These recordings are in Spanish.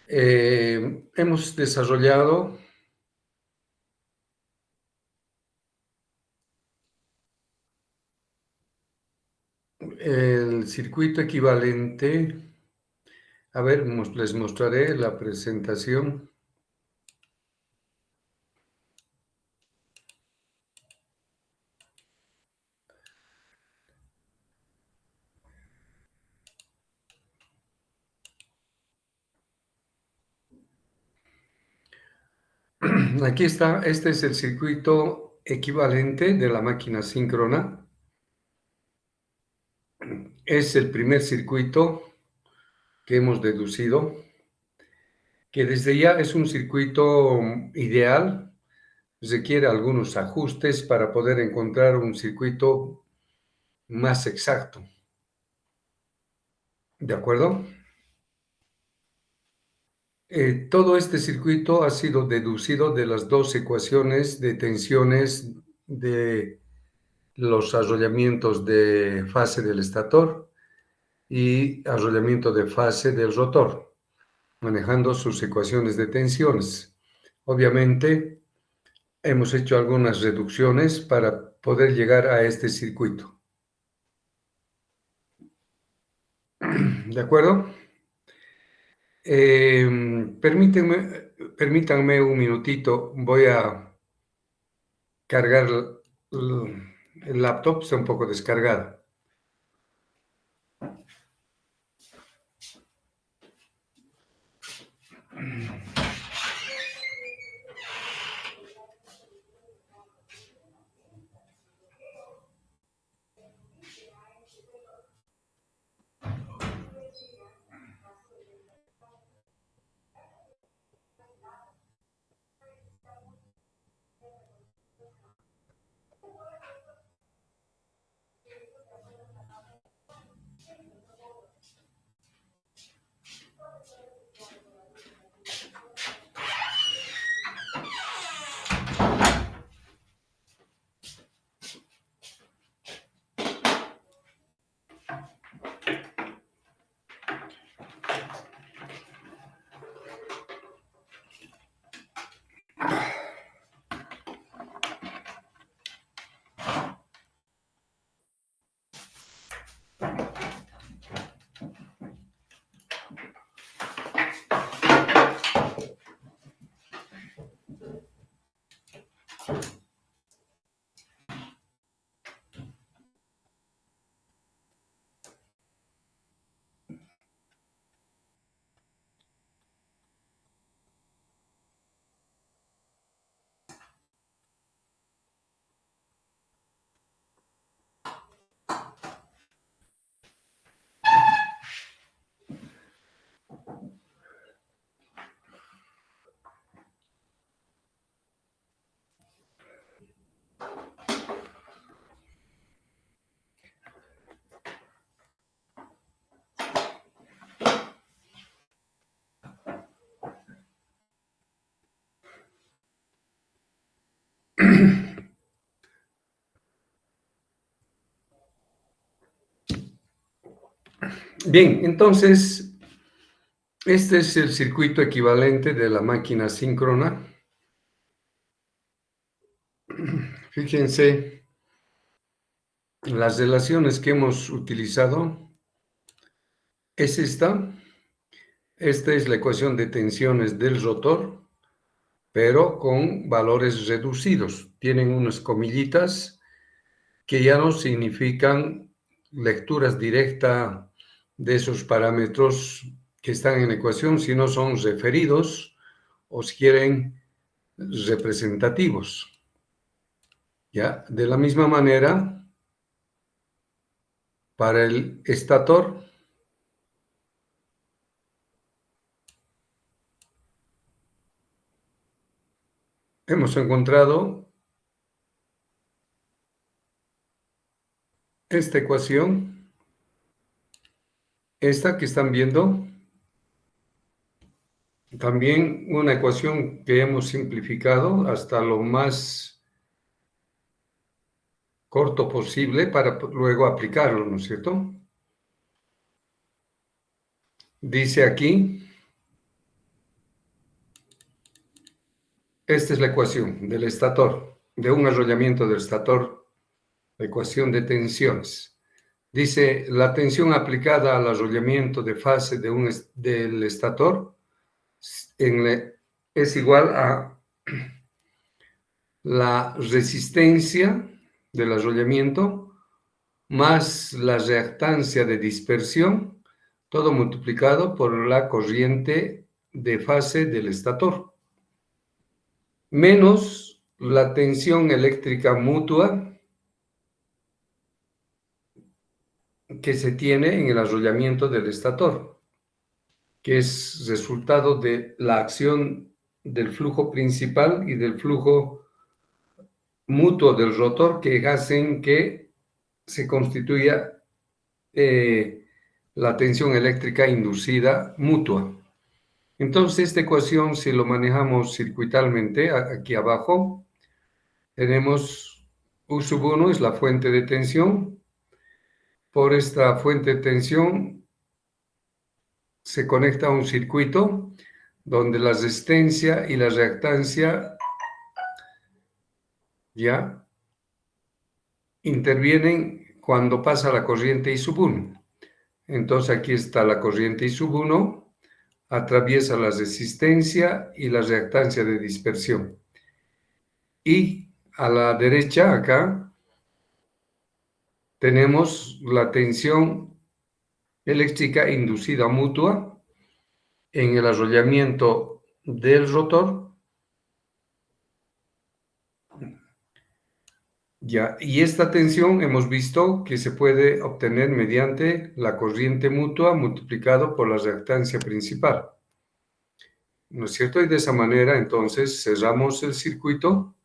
Hemos desarrollado el circuito equivalente. A ver, les mostraré la presentación. Aquí está, este es el circuito equivalente de la máquina síncrona. Es el primer circuito que hemos deducido, que desde ya es un circuito ideal. Requiere algunos ajustes para poder encontrar un circuito más exacto. ¿De acuerdo? Todo este circuito ha sido deducido de las dos ecuaciones de tensiones de los arrollamientos de fase del estator y arrollamiento de fase del rotor, manejando sus ecuaciones de tensiones. Obviamente, hemos hecho algunas reducciones para poder llegar a este circuito. ¿De acuerdo? Permítanme un minutito, voy a cargar el laptop, está un poco descargada. Bien, entonces, este es el circuito equivalente de la máquina síncrona. Fíjense, las relaciones que hemos utilizado es esta. Esta es la ecuación de tensiones del rotor, pero con valores reducidos. Tienen unas comillitas que ya no significan lecturas directas de esos parámetros que están en la ecuación, sino son referidos o si quieren representativos. ¿Ya? De la misma manera, para el estator, hemos encontrado esta ecuación, esta que están viendo, también una ecuación que hemos simplificado hasta lo más corto posible para luego aplicarlo, ¿no es cierto? Dice aquí Esta es la ecuación del estator, de un arrollamiento del estator, la ecuación de tensiones. Dice, la tensión aplicada al arrollamiento de fase del estator es igual a la resistencia del arrollamiento más la reactancia de dispersión, todo multiplicado por la corriente de fase del estator, menos la tensión eléctrica mutua que se tiene en el arrollamiento del estator, que es resultado de la acción del flujo principal y del flujo mutuo del rotor que hacen que se constituya la tensión eléctrica inducida mutua. Entonces, esta ecuación, si lo manejamos circuitalmente, aquí abajo, tenemos U sub 1 es la fuente de tensión. Por esta fuente de tensión se conecta a un circuito donde la resistencia y la reactancia ya intervienen cuando pasa la corriente I sub 1. Entonces aquí está la corriente I sub 1, atraviesa la resistencia y la reactancia de dispersión. Y a la derecha, acá, tenemos la tensión eléctrica inducida mutua en el arrollamiento del rotor. Ya, y esta tensión hemos visto que se puede obtener mediante la corriente mutua multiplicado por la reactancia principal. ¿No es cierto? Y de esa manera, entonces, cerramos el circuito.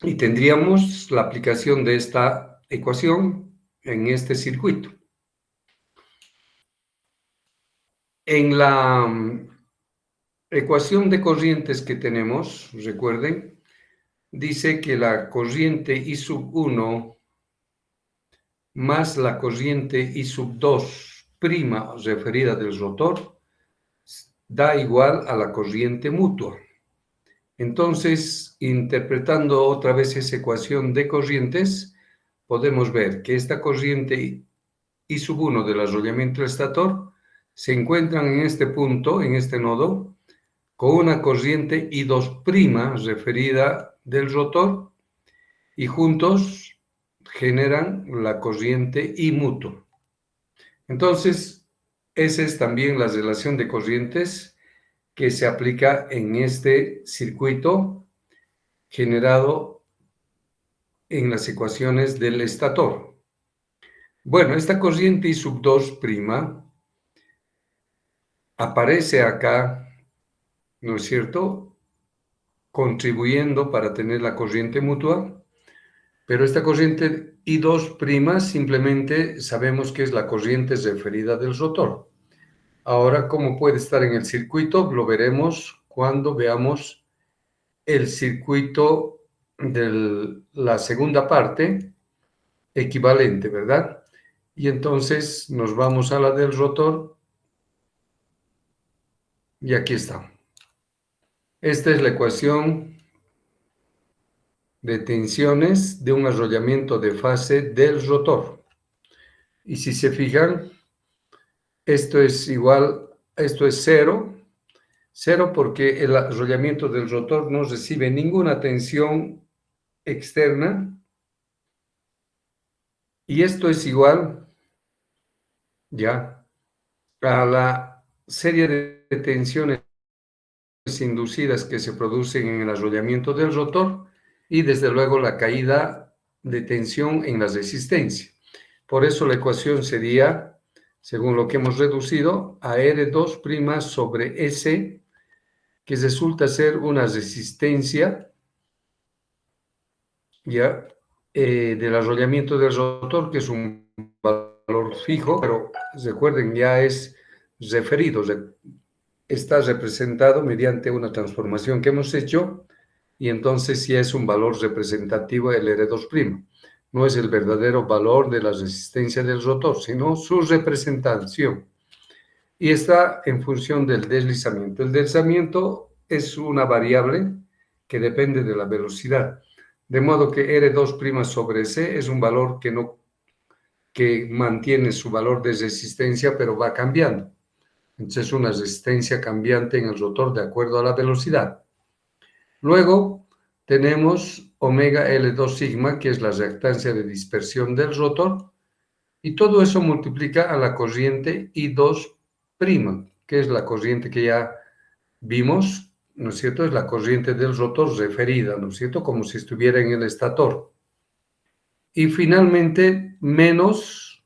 Y tendríamos la aplicación de esta ecuación en este circuito. En la ecuación de corrientes que tenemos, recuerden, dice que la corriente I sub 1 más la corriente I sub 2 prima referida del rotor da igual a la corriente mutua. Entonces, interpretando otra vez esa ecuación de corrientes, podemos ver que esta corriente I sub 1 del arrollamiento del estator se encuentran en este punto, en este nodo, con una corriente I2' referida del rotor y juntos generan la corriente I mutuo. Entonces, esa es también la relación de corrientes que se aplica en este circuito generado en las ecuaciones del estator. Bueno, esta corriente I sub 2' aparece acá, ¿no es cierto?, contribuyendo para tener la corriente mutua, pero esta corriente I2' simplemente sabemos que es la corriente referida del rotor. Ahora, ¿cómo puede estar en el circuito? Lo veremos cuando veamos el circuito de la segunda parte equivalente, ¿verdad? Y entonces nos vamos a la del rotor y aquí está. Esta es la ecuación de tensiones de un arrollamiento de fase del rotor. Y si se fijan, esto es igual, esto es cero porque el arrollamiento del rotor no recibe ninguna tensión externa. Y esto es igual, ya, a la serie de tensiones inducidas que se producen en el arrollamiento del rotor y desde luego la caída de tensión en la resistencia. Por eso la ecuación sería, según lo que hemos reducido, a R2' sobre S, que resulta ser una resistencia ya del arrollamiento del rotor, que es un valor fijo, pero recuerden, ya es referido, está representado mediante una transformación que hemos hecho y entonces ya es un valor representativo el R2'. No es el verdadero valor de la resistencia del rotor, sino su representación. y está en función del deslizamiento. El deslizamiento es una variable que depende de la velocidad, de modo que R2' sobre C es un valor que mantiene su valor de resistencia, pero va cambiando. Entonces, es una resistencia cambiante en el rotor de acuerdo a la velocidad. Luego tenemos omega L2 sigma, que es la reactancia de dispersión del rotor, y todo eso multiplica a la corriente I2', que es la corriente que ya vimos, ¿no es cierto? Es la corriente del rotor referida, ¿no es cierto? Como si estuviera en el estator. Y finalmente, menos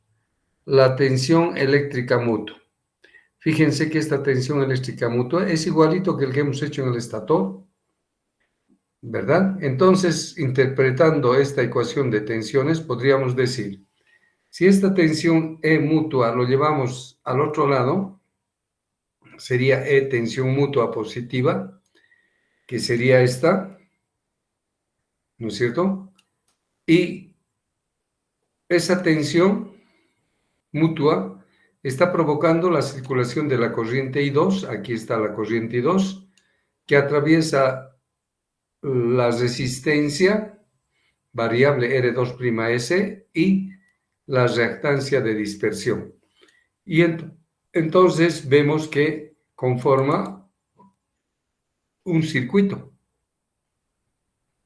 la tensión eléctrica mutua. Fíjense que esta tensión eléctrica mutua es igualito que el que hemos hecho en el estator, ¿verdad? Entonces, interpretando esta ecuación de tensiones, podríamos decir, si esta tensión E mutua lo llevamos al otro lado, sería E tensión mutua positiva, que sería esta, ¿no es cierto? Y esa tensión mutua está provocando la circulación de la corriente I2, aquí está la corriente I2, que atraviesa la resistencia variable R2'S y la reactancia de dispersión. Y entonces vemos que conforma un circuito,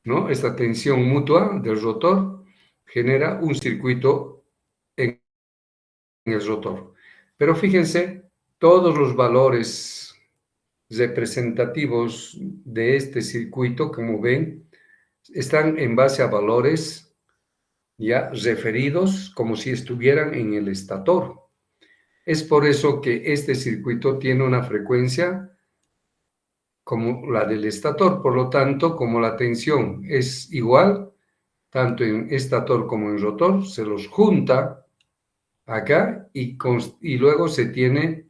¿no? Esta tensión mutua del rotor genera un circuito en el rotor. Pero fíjense, todos los valores representativos de este circuito, como ven, están en base a valores ya referidos como si estuvieran en el estator. Es por eso que este circuito tiene una frecuencia como la del estator. Por lo tanto, como la tensión es igual, tanto en estator como en rotor, se los junta acá y luego se tiene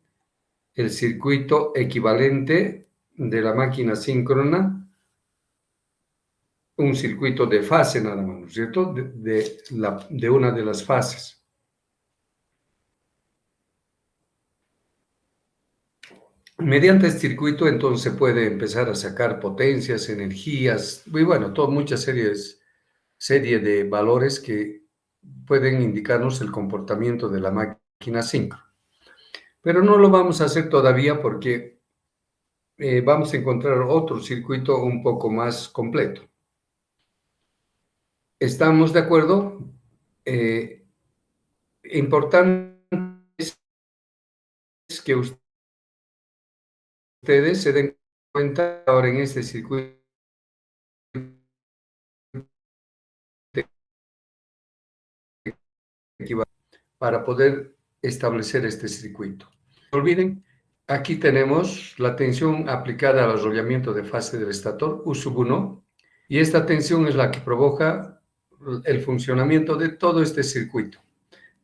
el circuito equivalente de la máquina síncrona, un circuito de fase nada más, ¿no es cierto? De una de las fases. Mediante este circuito, entonces, se puede empezar a sacar potencias, energías, y bueno, muchas serie de valores que pueden indicarnos el comportamiento de la máquina síncrona. Pero no lo vamos a hacer todavía porque vamos a encontrar otro circuito un poco más completo. ¿Estamos de acuerdo? Importante es que ustedes se den cuenta ahora en este circuito para poder establecer este circuito. No olviden, aquí tenemos la tensión aplicada al arrollamiento de fase del estator U1, y esta tensión es la que provoca el funcionamiento de todo este circuito,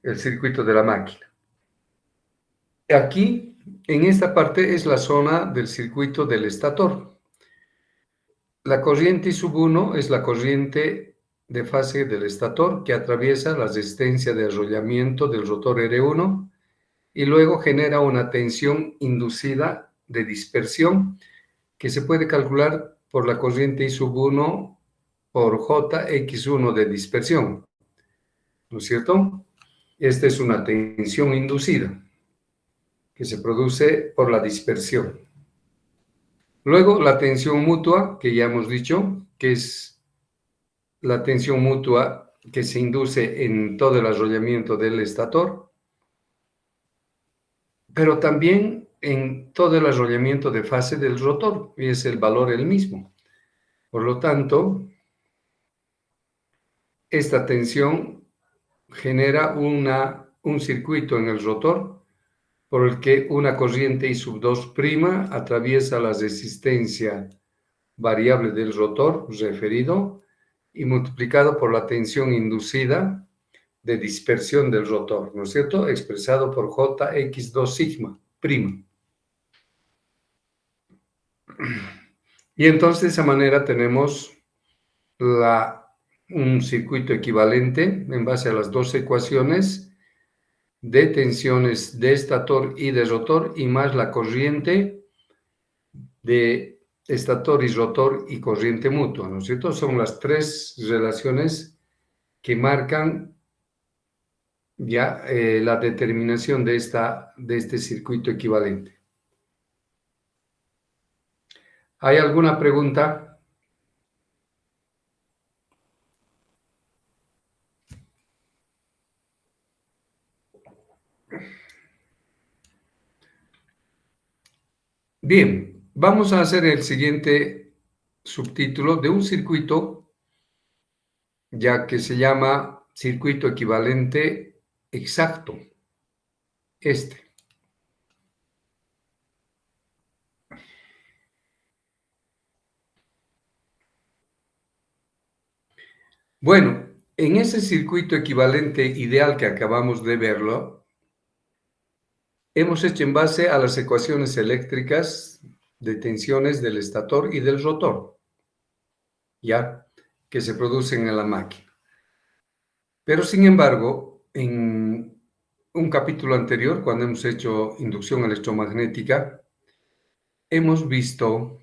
el circuito de la máquina. Aquí, en esta parte, es la zona del circuito del estator. La corriente I1 es la corriente de fase del estator que atraviesa la resistencia de arrollamiento del rotor R1 y luego genera una tensión inducida de dispersión que se puede calcular por la corriente I1 por Jx1 de dispersión, ¿no es cierto? Esta es una tensión inducida que se produce por la dispersión. Luego, la tensión mutua, que ya hemos dicho, que es la tensión mutua que se induce en todo el arrollamiento del estator, pero también en todo el arrollamiento de fase del rotor, y es el valor el mismo. Por lo tanto, esta tensión genera un circuito en el rotor por el que una corriente I2' atraviesa la resistencia variable del rotor referido y multiplicado por la tensión inducida de dispersión del rotor, ¿no es cierto? Expresado por Jx2 sigma prima. Y entonces de esa manera tenemos un circuito equivalente en base a las dos ecuaciones de tensiones de estator y de rotor y más la corriente de estator y rotor y corriente mutua, ¿no es cierto? Son las tres relaciones que marcan ya la determinación de este circuito equivalente. ¿Hay alguna pregunta? Bien, vamos a hacer el siguiente subtítulo de un circuito ya que se llama circuito equivalente exacto. Este. Bueno, en ese circuito equivalente ideal que acabamos de verlo, hemos hecho en base a las ecuaciones eléctricas de tensiones del estator y del rotor, ya que se producen en la máquina. Pero sin embargo, en un capítulo anterior, cuando hemos hecho inducción electromagnética, hemos visto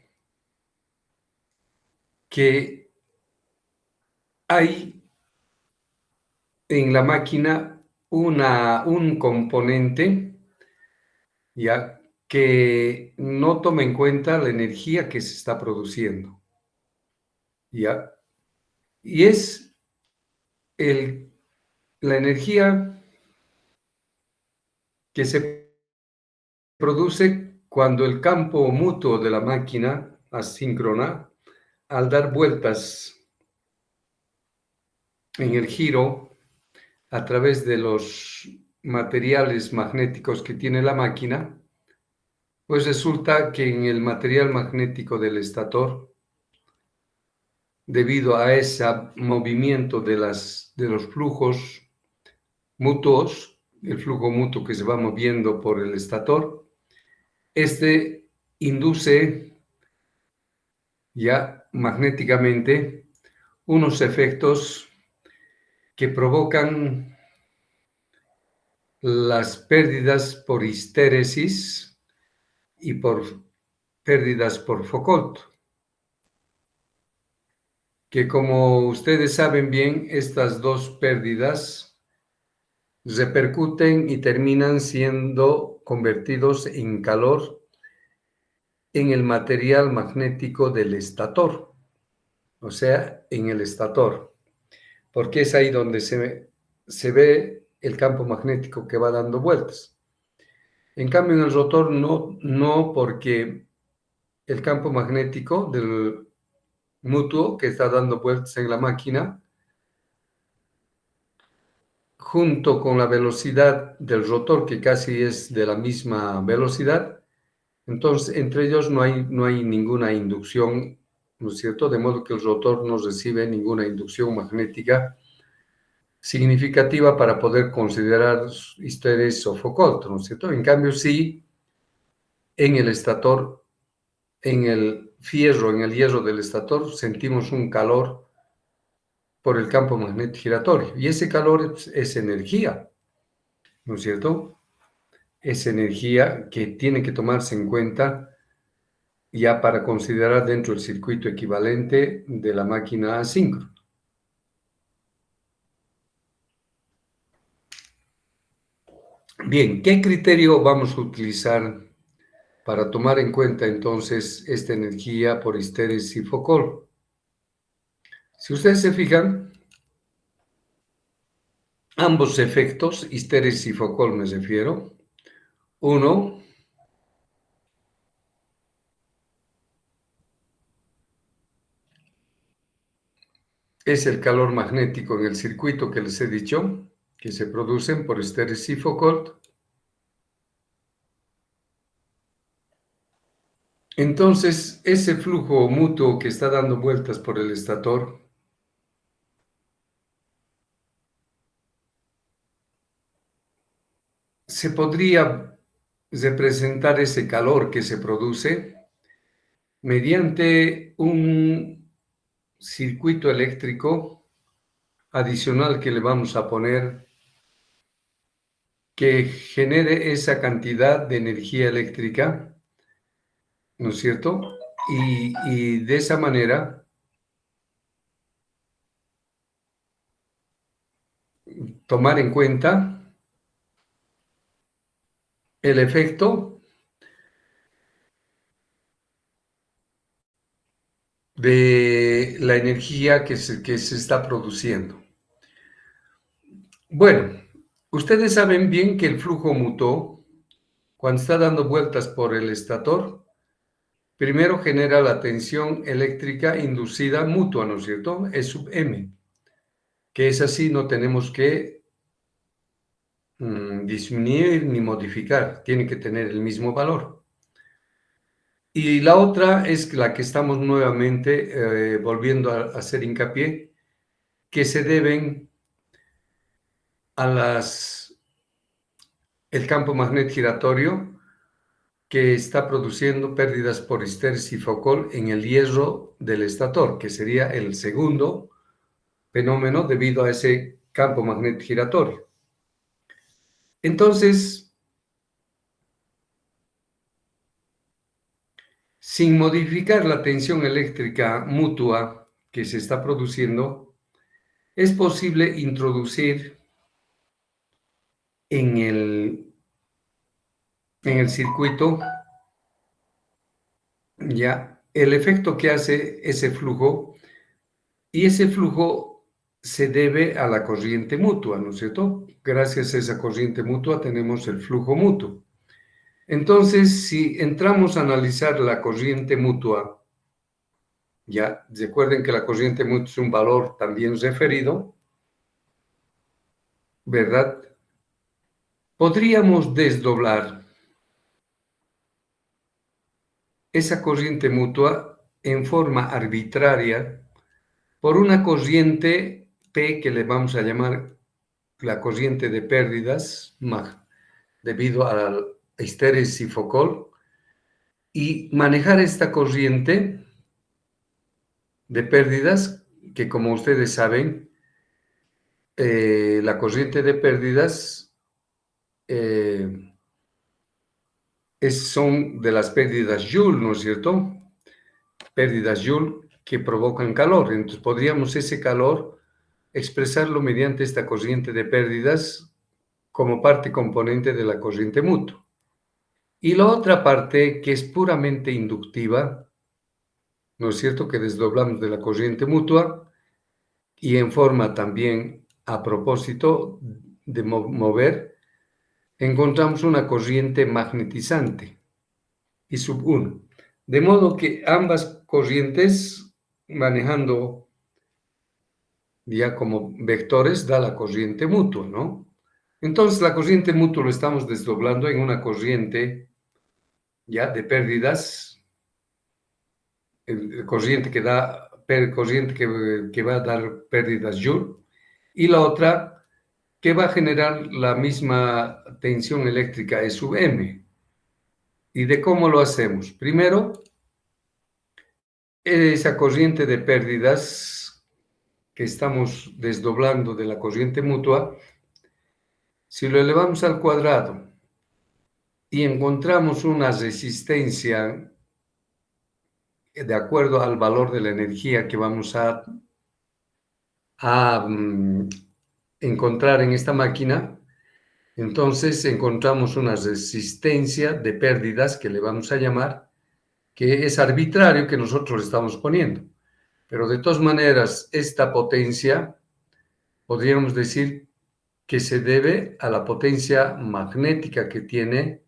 que hay en la máquina un componente ya que no toma en cuenta la energía que se está produciendo, ya, y es la energía que se produce cuando el campo mutuo de la máquina asíncrona, al dar vueltas en el giro a través de los materiales magnéticos que tiene la máquina, pues resulta que en el material magnético del estator, debido a ese movimiento de los flujos mutuos, el flujo mutuo que se va moviendo por el estator, este induce ya magnéticamente unos efectos que provocan las pérdidas por histéresis y por pérdidas por Foucault, que como ustedes saben bien, estas dos pérdidas repercuten y terminan siendo convertidos en calor en el material magnético del estator, o sea, en el estator, porque es ahí donde se ve el campo magnético que va dando vueltas. En cambio, en el rotor no porque el campo magnético del mutuo que está dando vueltas en la máquina, junto con la velocidad del rotor, que casi es de la misma velocidad, entonces entre ellos no hay ninguna inducción, ¿no es cierto? De modo que el rotor no recibe ninguna inducción magnética significativa para poder considerar histéresis o Foucault, ¿no es cierto? En cambio, sí, en el estator, en el fierro, en el hierro del estator, sentimos un calor por el campo magnético giratorio. Y ese calor es energía, ¿no es cierto? Es energía que tiene que tomarse en cuenta ya para considerar dentro del circuito equivalente de la máquina asíncrona. Bien, ¿qué criterio vamos a utilizar para tomar en cuenta entonces esta energía por histéresis y Foucault? Si ustedes se fijan, ambos efectos, histéresis y Foucault me refiero, uno es el calor magnético en el circuito que les he dicho, que se producen por histéresis y Foucault. Entonces, ese flujo mutuo que está dando vueltas por el estator se podría representar ese calor que se produce mediante un circuito eléctrico adicional que le vamos a poner que genere esa cantidad de energía eléctrica, ¿no es cierto? Y de esa manera tomar en cuenta el efecto de la energía que se está produciendo. Bueno, ustedes saben bien que el flujo mutuo, cuando está dando vueltas por el estator, primero genera la tensión eléctrica inducida mutua, ¿no es cierto? E sub m, que es así, no tenemos que disminuir ni modificar, tiene que tener el mismo valor. Y la otra es la que estamos nuevamente volviendo a hacer hincapié, que se deben a el campo magnético giratorio que está produciendo pérdidas por histéresis y Foucault en el hierro del estator, que sería el segundo fenómeno debido a ese campo magnético giratorio. Entonces, sin modificar la tensión eléctrica mutua que se está produciendo, es posible introducir en el circuito ya el efecto que hace ese flujo, y ese flujo se debe a la corriente mutua, ¿no es cierto? Gracias a esa corriente mutua tenemos el flujo mutuo. Entonces, si entramos a analizar la corriente mutua, ya recuerden que la corriente mutua es un valor también referido, ¿verdad? Podríamos desdoblar esa corriente mutua en forma arbitraria por una corriente P que le vamos a llamar la corriente de pérdidas debido a la histéresis y Foucault, y manejar esta corriente de pérdidas que, como ustedes saben, la corriente de pérdidas son de las pérdidas Joule, ¿no es cierto? Pérdidas Joule que provocan calor. Entonces podríamos ese calor expresarlo mediante esta corriente de pérdidas como parte componente de la corriente mutua. Y la otra parte que es puramente inductiva, ¿no es cierto? Que desdoblamos de la corriente mutua y en forma también a propósito de mover, encontramos una corriente magnetizante y sub 1. De modo que ambas corrientes, manejando ya como vectores, da la corriente mutua, ¿no? Entonces la corriente mutua lo estamos desdoblando en una corriente ya de pérdidas, corriente que va a dar pérdidas Joule, y la otra que va a generar la misma tensión eléctrica E sub m. ¿Y de cómo lo hacemos? Primero, esa corriente de pérdidas que estamos desdoblando de la corriente mutua, si lo elevamos al cuadrado y encontramos una resistencia de acuerdo al valor de la energía que vamos a encontrar en esta máquina, entonces encontramos una resistencia de pérdidas que le vamos a llamar, que es arbitrario que nosotros le estamos poniendo. Pero de todas maneras, esta potencia podríamos decir que se debe a la potencia magnética que tiene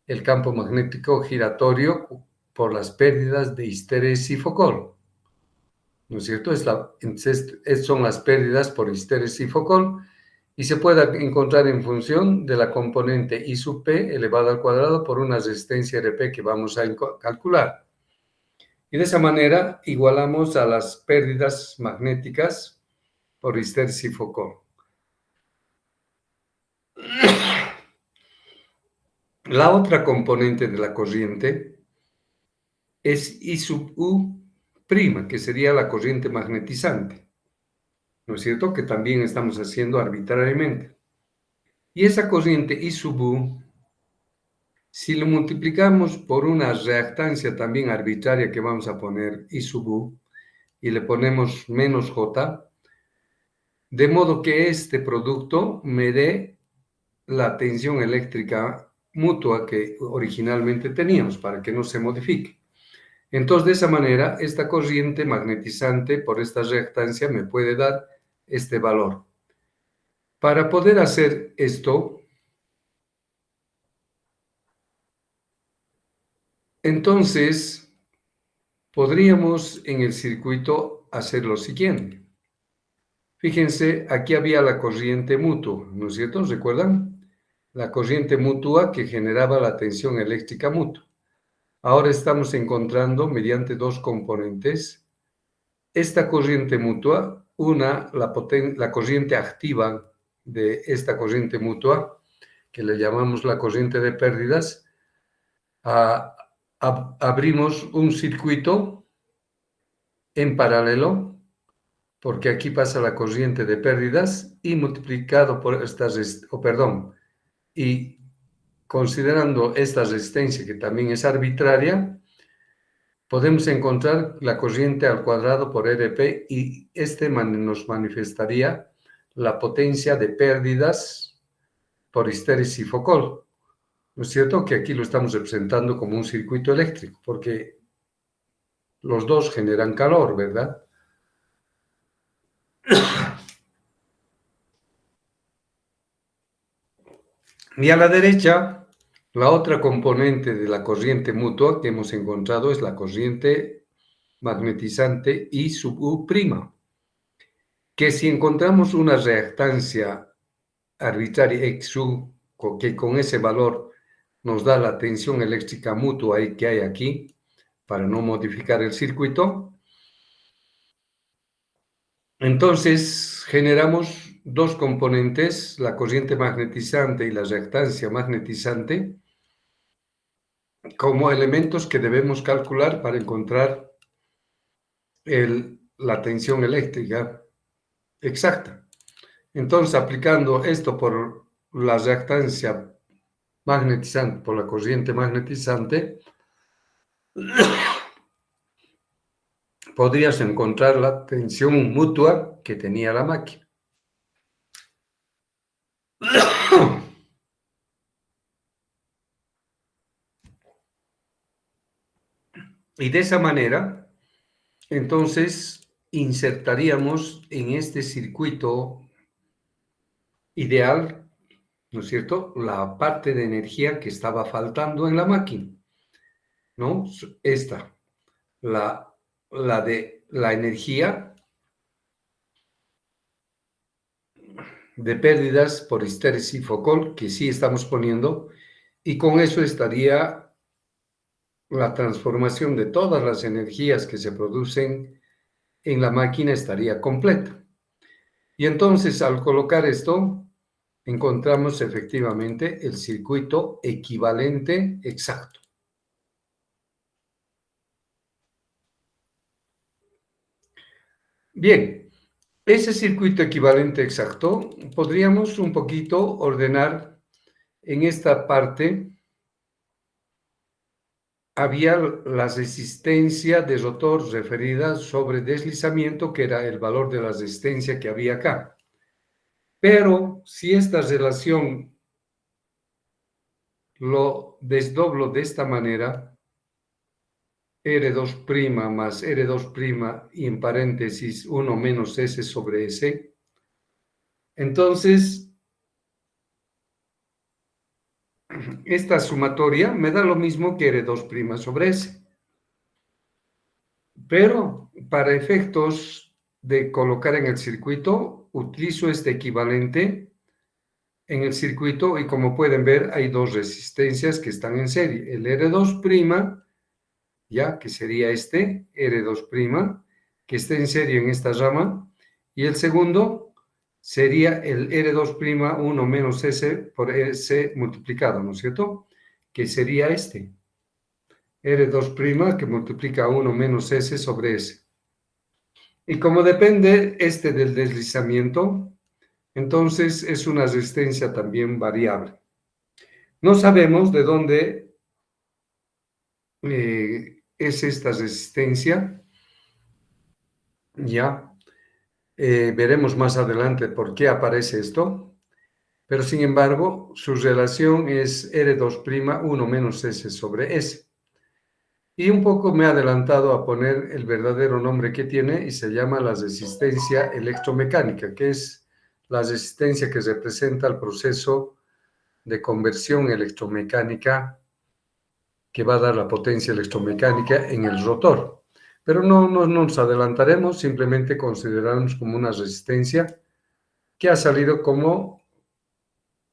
el campo magnético giratorio por las pérdidas de histéresis y Foucault, ¿no es cierto? Entonces, son las pérdidas por histéresis y Foucault, y se puede encontrar en función de la componente I sub P elevado al cuadrado por una resistencia RP que vamos a calcular. Y de esa manera igualamos a las pérdidas magnéticas por histéresis y Foucault. La otra componente de la corriente es I sub U', que sería la corriente magnetizante, ¿no es cierto? Que también estamos haciendo arbitrariamente. Y esa corriente I sub U, si lo multiplicamos por una reactancia también arbitraria que vamos a poner I sub U, y le ponemos menos J, de modo que este producto me dé la tensión eléctrica mutua que originalmente teníamos para que no se modifique. Entonces, de esa manera, esta corriente magnetizante por esta reactancia me puede dar este valor. Para poder hacer esto, entonces podríamos en el circuito hacer lo siguiente. Fíjense, aquí había la corriente mutua, ¿no es cierto? ¿Recuerdan? La corriente mutua que generaba la tensión eléctrica mutua. Ahora estamos encontrando mediante dos componentes esta corriente mutua, la corriente activa de esta corriente mutua, que le llamamos la corriente de pérdidas, abrimos un circuito en paralelo, porque aquí pasa la corriente de pérdidas y multiplicado por y considerando esta resistencia que también es arbitraria, podemos encontrar la corriente al cuadrado por RP y nos manifestaría la potencia de pérdidas por histéresis y Foucault. ¿No es cierto? Que aquí lo estamos representando como un circuito eléctrico, porque los dos generan calor, ¿verdad? Y a la derecha, la otra componente de la corriente mutua que hemos encontrado es la corriente magnetizante I sub U', que si encontramos una reactancia arbitraria XU, que con ese valor nos da la tensión eléctrica mutua que hay aquí, para no modificar el circuito, entonces generamos dos componentes, la corriente magnetizante y la reactancia magnetizante, como elementos que debemos calcular para encontrar la tensión eléctrica exacta. Entonces, aplicando esto por la reactancia magnetizante, por la corriente magnetizante, podrías encontrar la tensión mutua que tenía la máquina. Y de esa manera, entonces, insertaríamos en este circuito ideal, ¿no es cierto?, la parte de energía que estaba faltando en la máquina, ¿no? Esta, de la energía de pérdidas por histéresis y Foucault, que sí estamos poniendo, y con eso estaría la transformación de todas las energías que se producen en la máquina estaría completa. Y entonces, al colocar esto, encontramos efectivamente el circuito equivalente exacto. Bien, ese circuito equivalente exacto podríamos un poquito ordenar en esta parte. Había la resistencia de rotor referida sobre deslizamiento, que era el valor de la resistencia que había acá. Pero si esta relación lo desdoblo de esta manera, R2' más R2' y en paréntesis 1 menos S sobre S, entonces esta sumatoria me da lo mismo que R2' sobre S. Pero para efectos de colocar en el circuito, utilizo este equivalente en el circuito y como pueden ver hay dos resistencias que están en serie, el R2', ya que sería este R2', que está en serie en esta rama, y el segundo sería el R2', 1 menos S por S multiplicado, ¿no es cierto? Que sería este, R2' que multiplica 1 menos S sobre S. Y como depende este del deslizamiento, Entonces es una resistencia también variable. No sabemos de dónde es esta resistencia, ya veremos más adelante por qué aparece esto, pero sin embargo su relación es R2' 1 menos S sobre S. Y un poco me he adelantado a poner el verdadero nombre que tiene y se llama la resistencia electromecánica, que es la resistencia que representa el proceso de conversión electromecánica que va a dar la potencia electromecánica en el rotor. Pero no nos adelantaremos, simplemente considerarnos como una resistencia que ha salido como,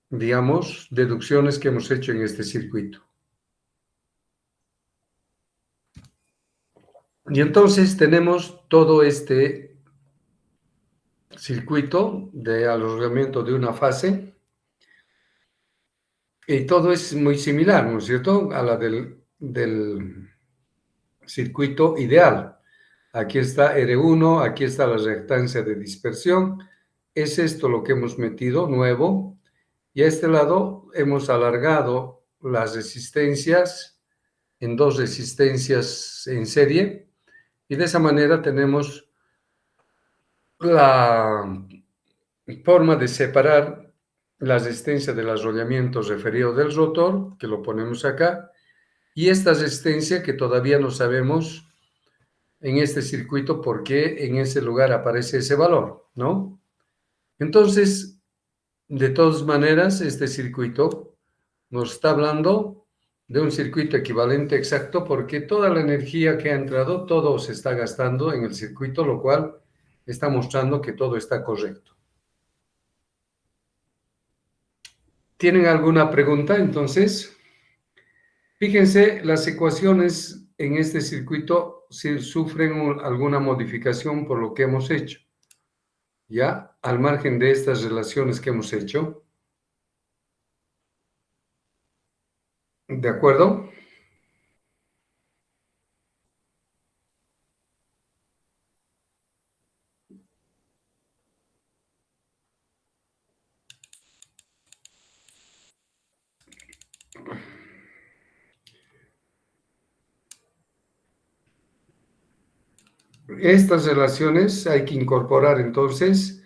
digamos, deducciones que hemos hecho en este circuito. Y entonces tenemos todo este circuito de alargamiento de una fase y todo es muy similar, ¿no es cierto?, a la del circuito ideal. Aquí está R1, aquí está la reactancia de dispersión. Es esto lo que hemos metido nuevo. Y a este lado hemos alargado las resistencias en dos resistencias en serie. Y de esa manera tenemos la forma de separar la resistencia del arrollamiento referido del rotor, que lo ponemos acá, y esta resistencia que todavía no sabemos en este circuito por qué en ese lugar aparece ese valor, ¿no? Entonces, de todas maneras, este circuito nos está hablando de un circuito equivalente exacto porque toda la energía que ha entrado, todo se está gastando en el circuito, lo cual está mostrando que todo está correcto. ¿Tienen alguna pregunta? Entonces, fíjense, las ecuaciones en este circuito si sufren alguna modificación por lo que hemos hecho. Ya, al margen de estas relaciones que hemos hecho. ¿De acuerdo? Estas relaciones hay que incorporar entonces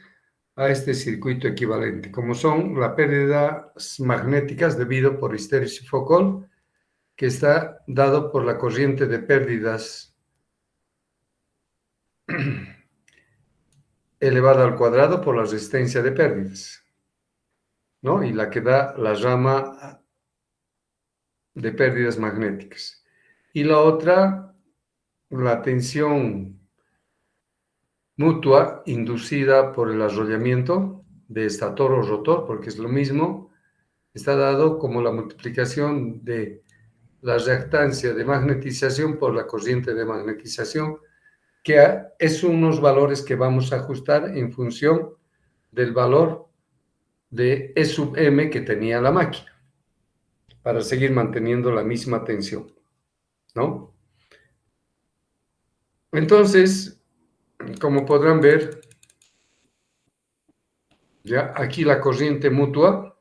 a este circuito equivalente, como son las pérdidas magnéticas debido por histéresis Foucault, que está dado por la corriente de pérdidas elevada al cuadrado por la resistencia de pérdidas, ¿no? Y la que da la rama de pérdidas magnéticas. Y la otra, la tensión mutua inducida por el arrollamiento de estator o rotor, porque es lo mismo, está dado como la multiplicación de la reactancia de magnetización por la corriente de magnetización, que es unos valores que vamos a ajustar en función del valor de E sub m que tenía la máquina, para seguir manteniendo la misma tensión, ¿no? Entonces, como podrán ver, ya aquí la corriente mutua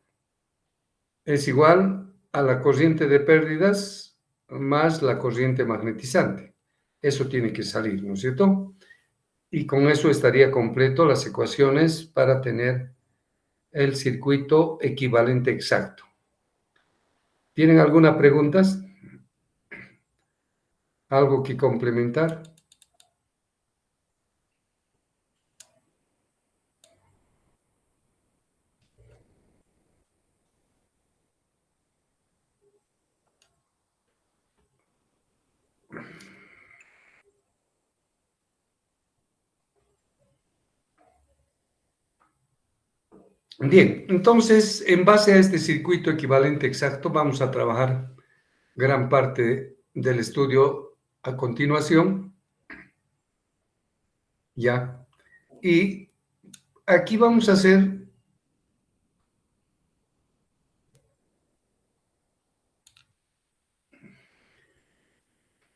es igual a la corriente de pérdidas más la corriente magnetizante. Eso tiene que salir, ¿no es cierto? Y con eso estaría completo las ecuaciones para tener el circuito equivalente exacto. ¿Tienen alguna pregunta? ¿Algo que complementar? Bien, entonces, en base a este circuito equivalente exacto, vamos a trabajar gran parte del estudio a continuación, ¿ya? Y aquí vamos a hacer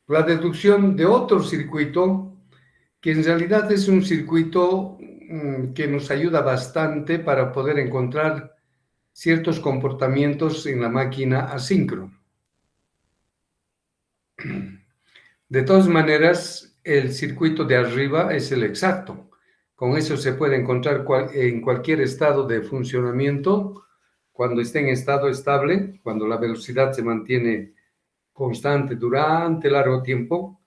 la deducción de otro circuito que en realidad es un circuito que nos ayuda bastante para poder encontrar ciertos comportamientos en la máquina asíncrona. De todas maneras, el circuito de arriba es el exacto. Con eso se puede encontrar en cualquier estado de funcionamiento, cuando esté en estado estable, cuando la velocidad se mantiene constante durante largo tiempo,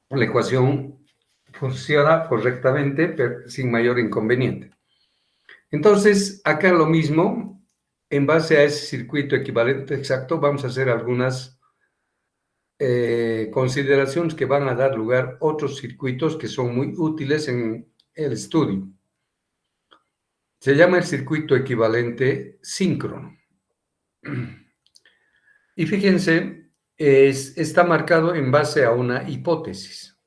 la ecuación funciona correctamente, pero sin mayor inconveniente. Entonces, acá lo mismo, en base a ese circuito equivalente exacto, vamos a hacer algunas consideraciones que van a dar lugar a otros circuitos que son muy útiles en el estudio. Se llama el circuito equivalente síncrono. Y fíjense, está marcado en base a una hipótesis.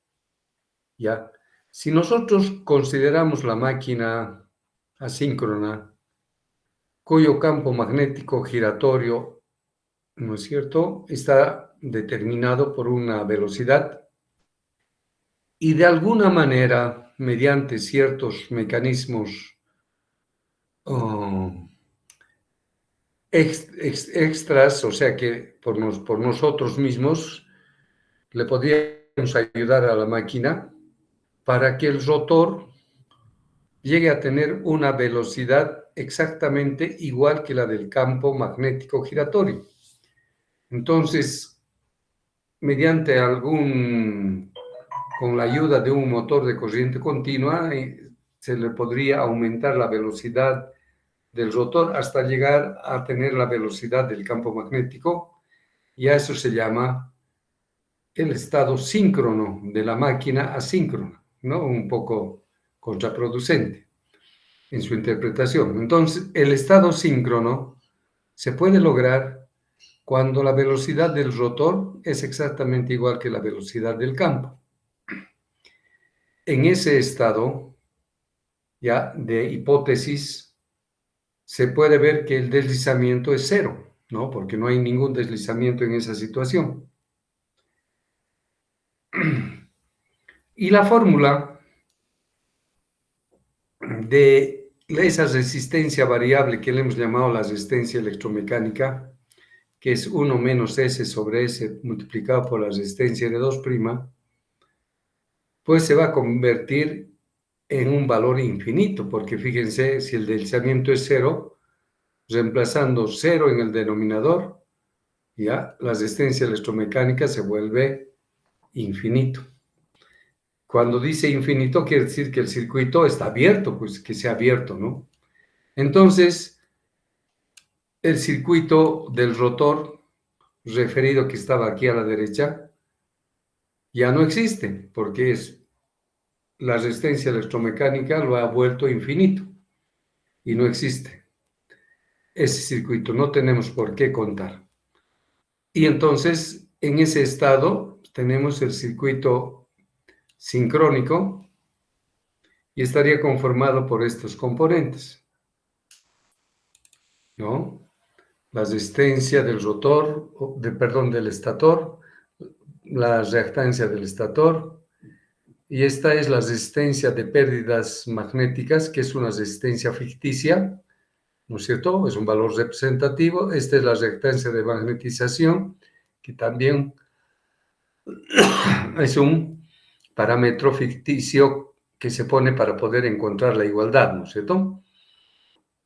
¿Ya? Si nosotros consideramos la máquina asíncrona, cuyo campo magnético giratorio, ¿no es cierto?, está determinado por una velocidad y de alguna manera, mediante ciertos mecanismos extras, o sea que por nosotros mismos, le podríamos ayudar a la máquina para que el rotor llegue a tener una velocidad exactamente igual que la del campo magnético giratorio. Entonces, mediante con la ayuda de un motor de corriente continua, se le podría aumentar la velocidad del rotor hasta llegar a tener la velocidad del campo magnético, y a eso se llama el estado síncrono de la máquina asíncrona, ¿no? Un poco contraproducente en su interpretación. Entonces, el estado síncrono se puede lograr cuando la velocidad del rotor es exactamente igual que la velocidad del campo. En ese estado, ya de hipótesis, se puede ver que el deslizamiento es cero, ¿no? Porque no hay ningún deslizamiento en esa situación. Y la fórmula de esa resistencia variable que le hemos llamado la resistencia electromecánica, que es 1 menos S sobre S multiplicado por la resistencia de 2', pues se va a convertir en un valor infinito, porque fíjense, si el deslizamiento es cero, reemplazando cero en el denominador, ya la resistencia electromecánica se vuelve infinito. Cuando dice infinito, quiere decir que el circuito está abierto, pues que sea abierto, ¿no? Entonces, el circuito del rotor, referido que estaba aquí a la derecha, ya no existe, porque la resistencia electromecánica lo ha vuelto infinito y no existe ese circuito, no tenemos por qué contar. Y entonces, en ese estado, tenemos el circuito sincrónico y estaría conformado por estos componentes, ¿no? La resistencia del rotor, del estator, la reactancia del estator, y esta es la resistencia de pérdidas magnéticas, que es una resistencia ficticia, ¿no es cierto? Es un valor representativo. Esta es la reactancia de magnetización, que también es un parámetro ficticio que se pone para poder encontrar la igualdad, ¿no es cierto?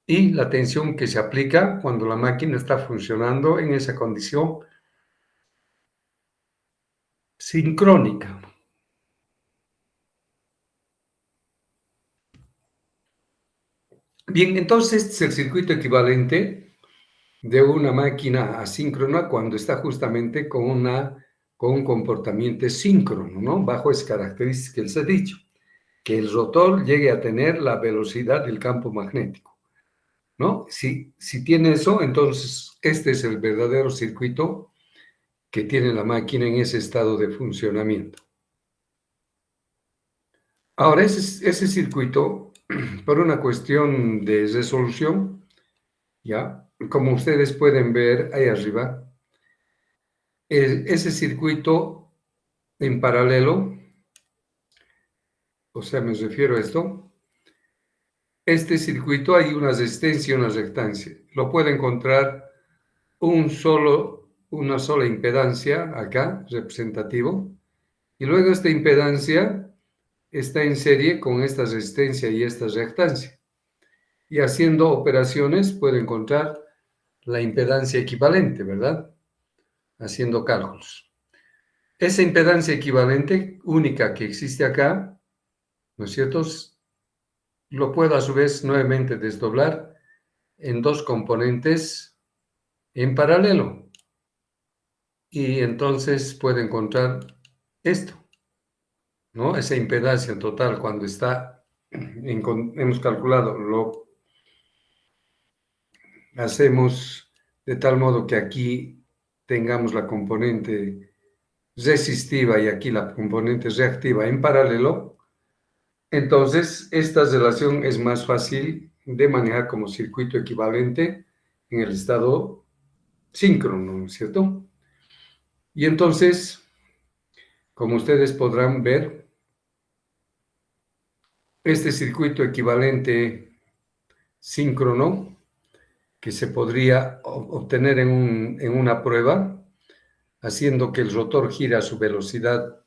Y la tensión que se aplica cuando la máquina está funcionando en esa condición sincrónica. Bien, entonces este es el circuito equivalente de una máquina asíncrona cuando está justamente con un comportamiento síncrono, ¿no? Bajo esas características que les he dicho, que el rotor llegue a tener la velocidad del campo magnético, ¿no? Si tiene eso, entonces este es el verdadero circuito que tiene la máquina en ese estado de funcionamiento. Ahora, ese circuito, por una cuestión de resolución, ¿ya? Como ustedes pueden ver ahí arriba, ese circuito en paralelo O sea, me refiero a esto. Este circuito hay una resistencia y una reactancia. Lo puede encontrar una sola impedancia acá, representativo, y luego esta impedancia está en serie con esta resistencia y esta reactancia. Y haciendo operaciones puede encontrar la impedancia equivalente, ¿verdad? Haciendo cálculos. Esa impedancia equivalente única que existe acá, ¿no es cierto? Lo puedo a su vez nuevamente desdoblar en dos componentes en paralelo. Y entonces puedo encontrar esto, ¿no? Esa impedancia total cuando está, hemos calculado, lo hacemos de tal modo que aquí tengamos la componente resistiva y aquí la componente reactiva en paralelo. Entonces, esta relación es más fácil de manejar como circuito equivalente en el estado síncrono, ¿no es cierto? Y entonces, como ustedes podrán ver, este circuito equivalente síncrono que se podría obtener en una prueba, haciendo que el rotor gire a su velocidad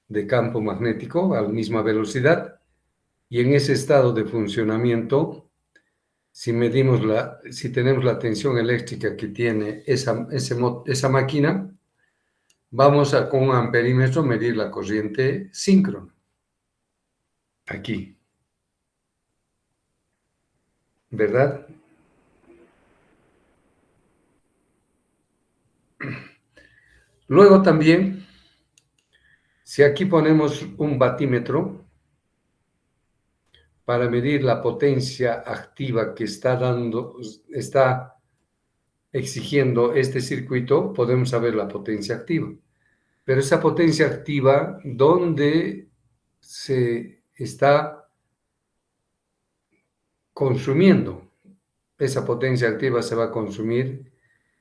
de campo magnético, a la misma velocidad, y en ese estado de funcionamiento, si tenemos la tensión eléctrica que tiene esa máquina, vamos con un amperímetro medir la corriente síncrona. Aquí, ¿verdad? Luego también, si aquí ponemos un batímetro para medir la potencia activa que está exigiendo este circuito, podemos saber la potencia activa. Pero esa potencia activa, ¿dónde se está consumiendo? Esa potencia activa se va a consumir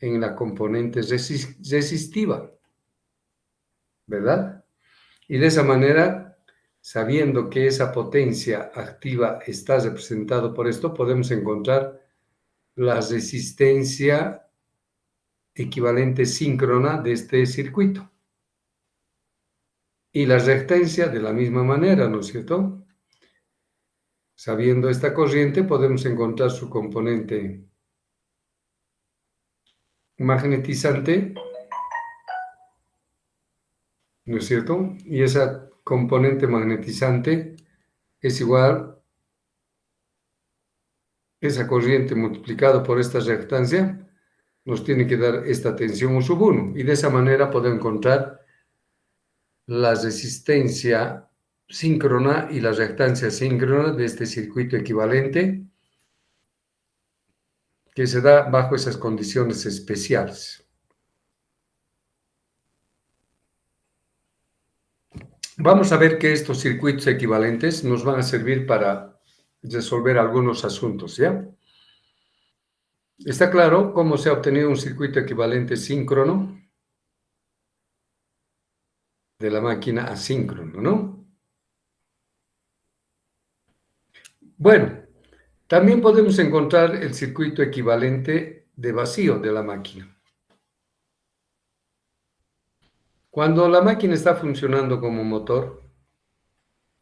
en la componente resistiva, ¿verdad? Y de esa manera, sabiendo que esa potencia activa está representada por esto, podemos encontrar la resistencia equivalente síncrona de este circuito. Y la reactancia de la misma manera, ¿no es cierto? Sabiendo esta corriente, podemos encontrar su componente magnetizante, ¿no es cierto? Y esa componente magnetizante es igual, esa corriente multiplicado por esta reactancia, nos tiene que dar esta tensión U sub 1. Y de esa manera podemos encontrar la resistencia síncrona y la reactancia síncrona de este circuito equivalente que se da bajo esas condiciones especiales. Vamos a ver que estos circuitos equivalentes nos van a servir para resolver algunos asuntos, ¿ya? ¿Está claro cómo se ha obtenido un circuito equivalente síncrono de la máquina asíncrono, ¿no? Bueno, también podemos encontrar el circuito equivalente de vacío de la máquina. Cuando la máquina está funcionando como motor,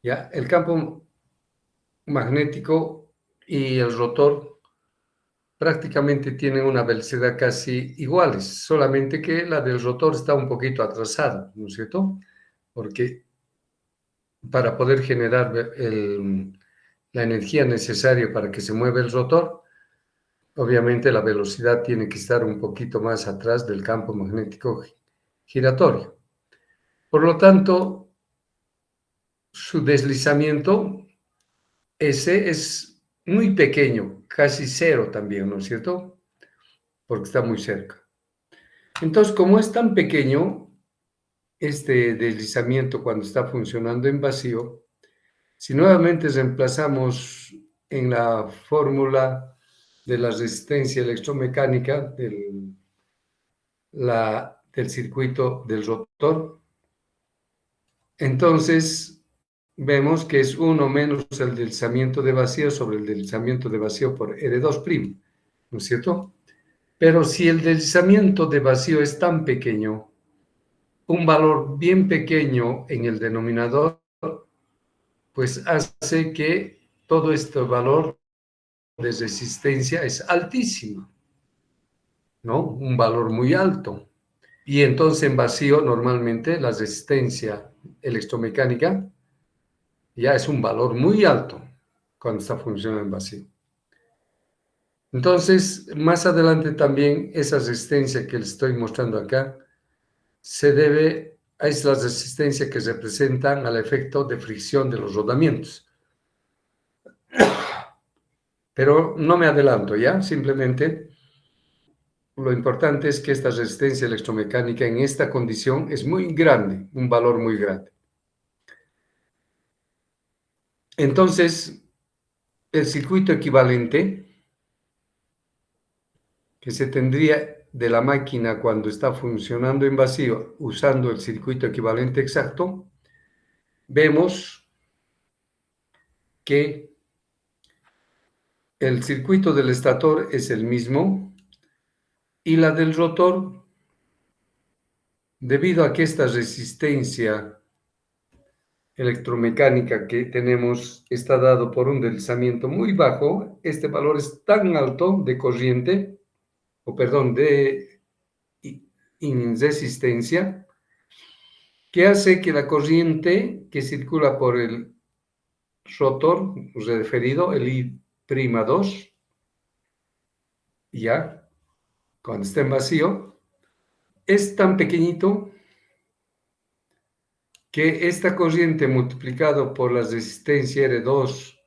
¿ya? El campo magnético y el rotor prácticamente tienen una velocidad casi iguales, solamente que la del rotor está un poquito atrasada, ¿no es cierto? Porque para poder generar la energía necesaria para que se mueva el rotor, obviamente la velocidad tiene que estar un poquito más atrás del campo magnético giratorio. Por lo tanto, su deslizamiento, ese es muy pequeño, casi cero también, ¿no es cierto? Porque está muy cerca. Entonces, como es tan pequeño este deslizamiento cuando está funcionando en vacío, si nuevamente reemplazamos en la fórmula de la resistencia electromecánica del circuito del rotor, entonces vemos que es 1 menos el deslizamiento de vacío sobre el deslizamiento de vacío por R2', ¿no es cierto? Pero si el deslizamiento de vacío es tan pequeño, un valor bien pequeño en el denominador, pues hace que todo este valor de resistencia es altísimo, ¿no? Un valor muy alto. Y entonces en vacío normalmente la resistencia electromecánica ya es un valor muy alto cuando está funcionando en vacío. Entonces, más adelante también esa resistencia que les estoy mostrando acá se debe a las resistencias que representan al efecto de fricción de los rodamientos. Pero no me adelanto ya, simplemente lo importante es que esta resistencia electromecánica en esta condición es muy grande, un valor muy grande. Entonces, el circuito equivalente que se tendría de la máquina cuando está funcionando en vacío usando el circuito equivalente exacto, vemos que el circuito del estator es el mismo y la del rotor, debido a que esta resistencia electromecánica que tenemos está dado por un deslizamiento muy bajo, este valor es tan alto de corriente, o perdón, de resistencia, que hace que la corriente que circula por el rotor referido, el I'2, ya, cuando está en vacío, es tan pequeñito que esta corriente multiplicado por la resistencia R2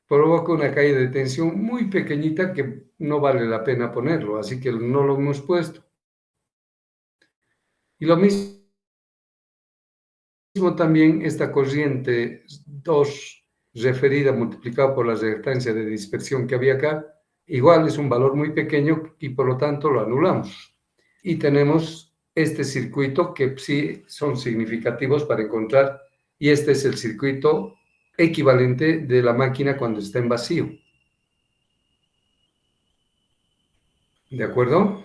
provoca una caída de tensión muy pequeñita que no vale la pena ponerlo, así que no lo hemos puesto. Y lo mismo también esta corriente 2 referida multiplicado por la reactancia de dispersión que había acá, igual es un valor muy pequeño y por lo tanto lo anulamos. Y tenemos este circuito que sí son significativos para encontrar, y este es el circuito equivalente de la máquina cuando está en vacío. ¿De acuerdo?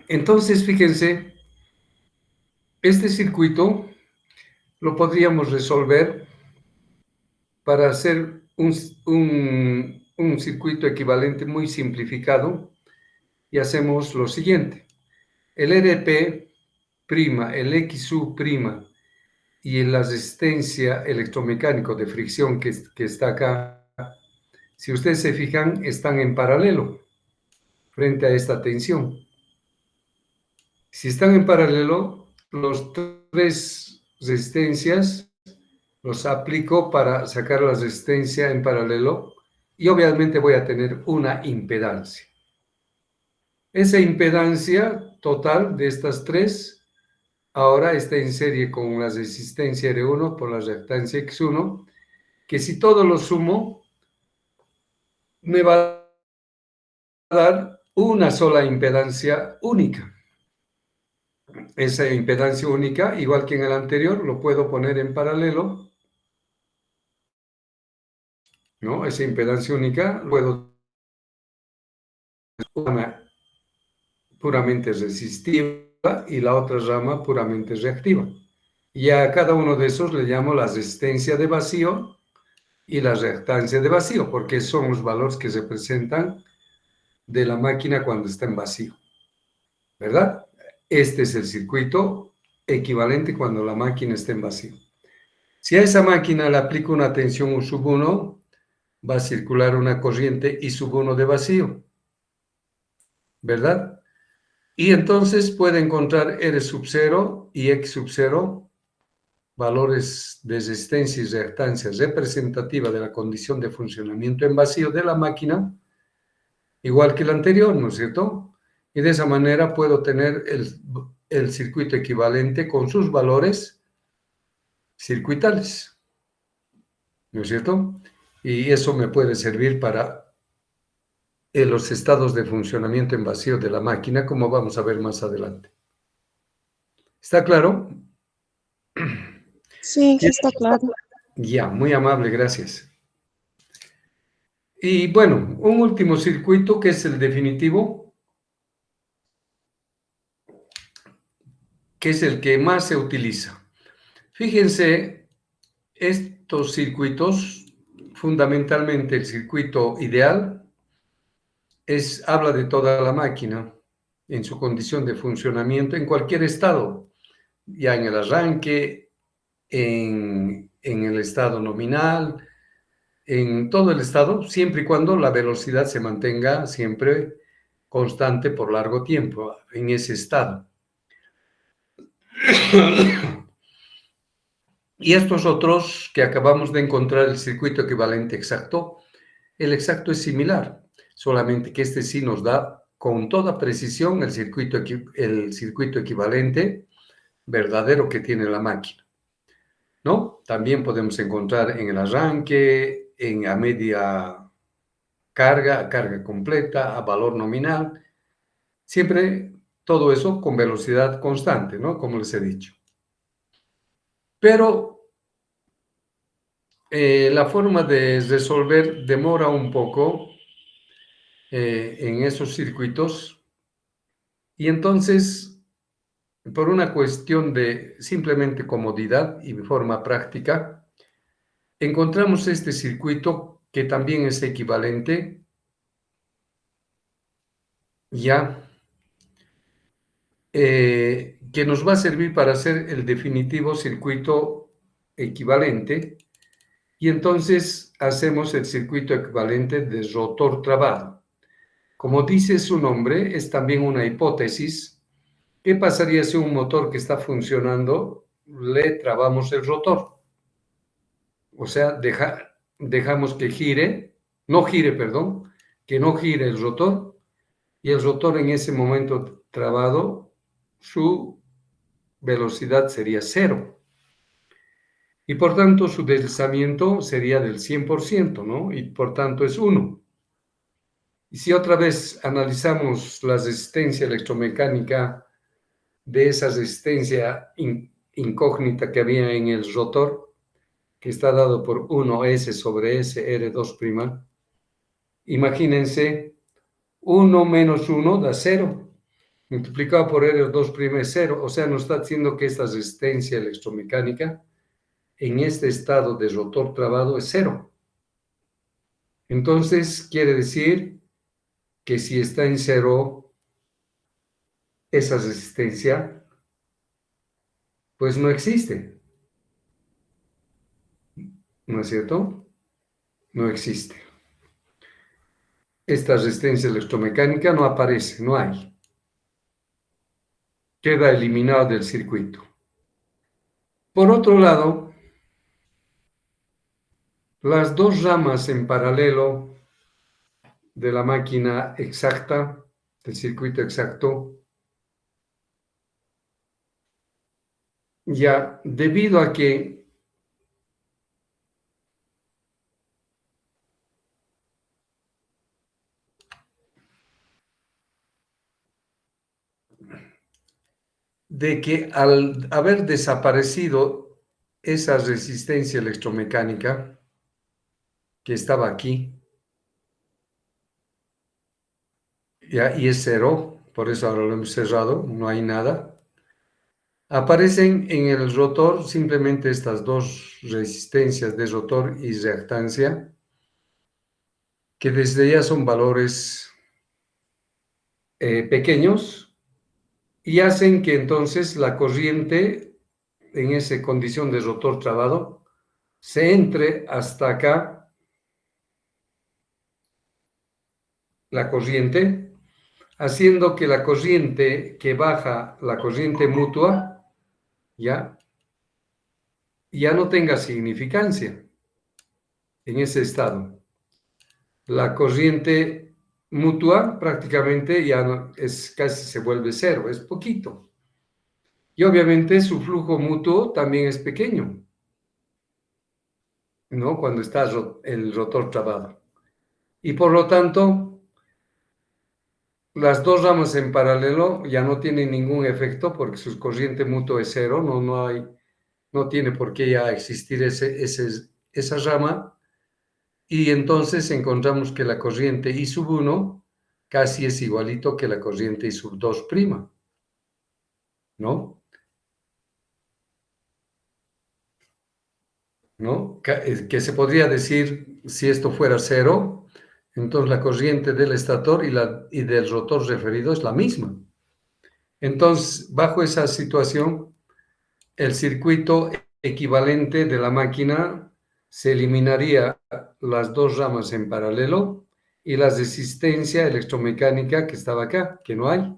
Entonces, fíjense, este circuito lo podríamos resolver para hacer un circuito equivalente muy simplificado y hacemos lo siguiente. El RP', el XU' y la resistencia electromecánica de fricción que está acá, si ustedes se fijan, están en paralelo frente a esta tensión. Si están en paralelo, los tres resistencias los aplico para sacar la resistencia en paralelo y obviamente voy a tener una impedancia. Esa impedancia total de estas tres ahora está en serie con la resistencia R1 por la reactancia X1, que si todo lo sumo, me va a dar una sola impedancia única. Esa impedancia única, igual que en el anterior, lo puedo poner en paralelo, ¿no? Esa impedancia única, puedo una puramente resistiva y la otra rama puramente reactiva. Y a cada uno de esos le llamo la resistencia de vacío y la reactancia de vacío, porque son los valores que se presentan de la máquina cuando está en vacío, ¿verdad? Este es el circuito equivalente cuando la máquina está en vacío. Si a esa máquina le aplico una tensión U1, va a circular una corriente I1 de vacío, ¿verdad? Y entonces puede encontrar R0 y X0, valores de resistencia y reactancia representativa de la condición de funcionamiento en vacío de la máquina, igual que el anterior, ¿no es cierto? Y de esa manera puedo tener el circuito equivalente con sus valores circuitales, ¿no es cierto? Y eso me puede servir para en los estados de funcionamiento en vacío de la máquina, como vamos a ver más adelante. ¿Está claro? Sí, está claro. Ya, muy amable, gracias. Y bueno, un último circuito que es el definitivo, que es el que más se utiliza. Fíjense, estos circuitos, fundamentalmente el circuito ideal, habla de toda la máquina en su condición de funcionamiento en cualquier estado, ya en el arranque, en el estado nominal, en todo el estado, siempre y cuando la velocidad se mantenga siempre constante por largo tiempo en ese estado. Y estos otros que acabamos de encontrar, el circuito equivalente exacto, el exacto es similar, solamente que este sí nos da con toda precisión el circuito equivalente verdadero que tiene la máquina, ¿no? También podemos encontrar en el arranque, a media carga, a carga completa, a valor nominal, siempre todo eso con velocidad constante, ¿no? Como les he dicho. Pero la forma de resolver demora un poco en esos circuitos y entonces, por una cuestión de simplemente comodidad y de forma práctica, encontramos este circuito que también es equivalente ya, que nos va a servir para hacer el definitivo circuito equivalente y entonces hacemos el circuito equivalente de rotor trabado. Como dice su nombre, es también una hipótesis. ¿Qué pasaría si un motor que está funcionando le trabamos el rotor? O sea, dejamos que que no gire el rotor, y el rotor en ese momento trabado, su velocidad sería cero. Y por tanto, su deslizamiento sería del 100%, ¿no? Y por tanto es 1. Y si otra vez analizamos la resistencia electromecánica de esa resistencia incógnita que había en el rotor, que está dado por 1S sobre S R2', imagínense, 1 menos 1 da 0, multiplicado por R2' es 0, o sea, nos está diciendo que esta resistencia electromecánica en este estado de rotor trabado es 0. Entonces, quiere decir que si está en 0 esa resistencia, pues no existe, ¿no es cierto? No existe. Esta resistencia electromecánica no aparece, no hay. Queda eliminado del circuito. Por otro lado, las dos ramas en paralelo de la máquina exacta, del circuito exacto, ya debido a que al haber desaparecido esa resistencia electromecánica que estaba aquí, ya, y es 0, por eso ahora lo hemos cerrado, no hay nada, aparecen en el rotor simplemente estas dos resistencias de rotor y reactancia, que desde ya son valores pequeños y hacen que entonces la corriente en esa condición de rotor trabado se entre hasta acá la corriente, haciendo que la corriente que baja, la corriente mutua, ya no tenga significancia en ese estado. La corriente mutua prácticamente ya no, casi se vuelve cero, es poquito. Y obviamente su flujo mutuo también es pequeño, ¿no? Cuando está el rotor trabado. Y por lo tanto, las dos ramas en paralelo ya no tienen ningún efecto porque su corriente mutua es cero, no tiene por qué ya existir esa rama, y entonces encontramos que la corriente I sub 1 casi es igualito que la corriente I sub 2 prima, ¿no? ¿No? Que se podría decir, si esto fuera cero, entonces la corriente del estator y del rotor referido es la misma. Entonces, bajo esa situación, el circuito equivalente de la máquina se eliminaría las dos ramas en paralelo y la resistencia electromecánica que estaba acá, que no hay,